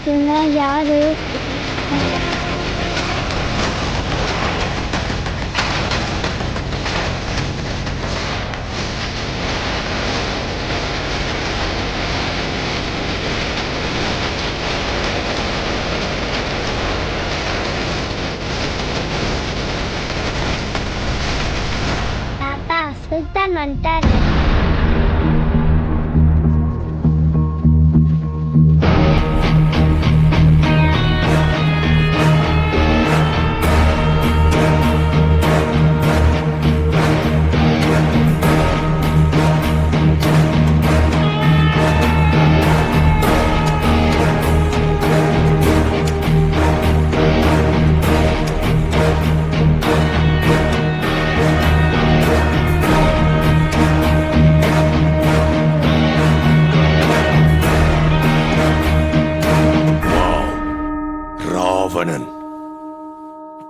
சொன்னா யாரு? தாத்தா சுல்தான் வந்துட்டாரு. ராவணன்,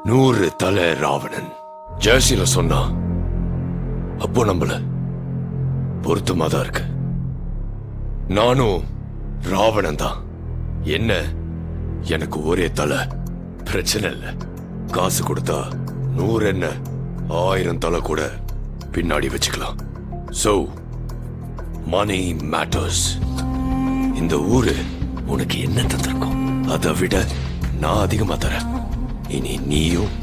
100 தலை ராவணன் ஜெர்சில சொன்னா அப்போ நம்பல. பொருத்தமாதான் இருக்கு. நானும் ராவணன் தான். என்ன, எனக்கு ஒரே தலை, பிரச்சனை இல்லை. காசு கொடுத்தா 100 என்ன 1000 தலை கூட பின்னாடி வச்சுக்கலாம். So money matters. இந்த ஊரு உனக்கு என்ன தந்திருக்கும் அதை விட நான் அதிகமா தரேன். இனி நீயும்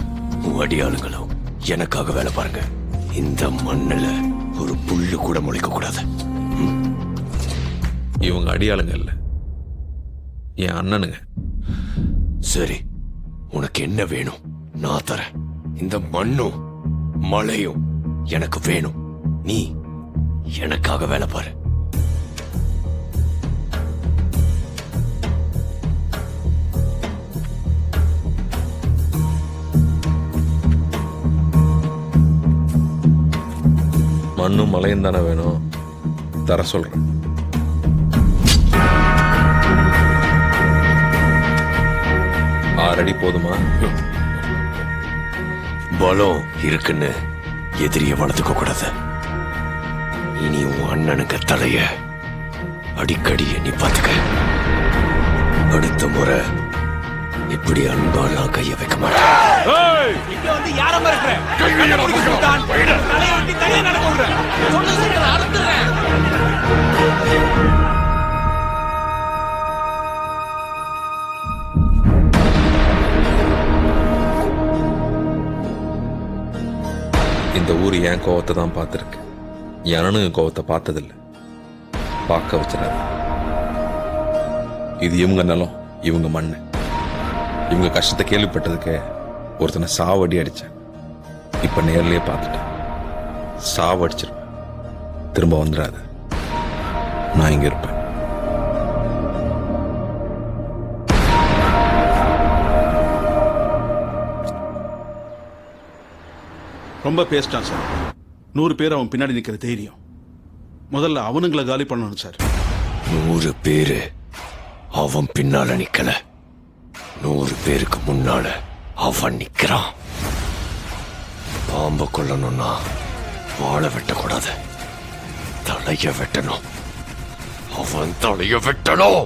உன் அடியாளுங்களும் எனக்காக வேலை பாருங்க. இந்த மண்ணுல ஒரு புல்லு கூட முளைக்க கூடாது. இவங்க அடியாளுங்க இல்ல, என் அண்ணனுங்க. சரி, உனக்கு என்ன வேணும் நான் தரேன். இந்த மண்ணும் மழையும் எனக்கு வேணும். நீ எனக்காக வேலை பாரு. மண்ணும் மலையும் தானே வேணும், தர சொல்றேன். ஆறடி போதுமா? பலம் இருக்குன்னு எதிரிய வளர்த்துக்க கூடாது. இனி உன் அண்ணனுக்கு தலைய அடிக்கடி நீ பார்த்துக்க. அடுத்த முறை இப்படி அன்பாலாம் கைய வைக்க மாட்டேன். இந்த ஊர் என் கோவத்தை தான் பார்த்துருக்கு, என் அண்ணனுங்க கோவத்தை பார்த்ததில்லை. பார்க்க வச்சிடாது. இது இவங்க நிலம், இவங்க மண்ணு. இவங்க கஷ்டத்தை கேள்விப்பட்டதுக்கு ஒருத்தனை சாவடி அடித்தேன். இப்போ நேர்லயே பார்த்துட்டேன். சாவடிச்சிருவேன். திரும்ப வந்துடாது. நான் இங்கே இருப்பேன். ரொம்ப பேசிட்டான் சார். 100 பேர் அவன் பின்னாடி நிற்கிற தைரியம். முதல்ல அவனுங்களை காலி பண்ணணும் சார். 100 பேரு அவன் பின்னால நிக்கல, 100 பேருக்கு முன்னால அவன் நிக்கிறான். பாம்பை கொல்லணும்னா வாழை வெட்டக்கூடாது, தலைய வெட்டணும். அவன் தலைய வெட்டணும்.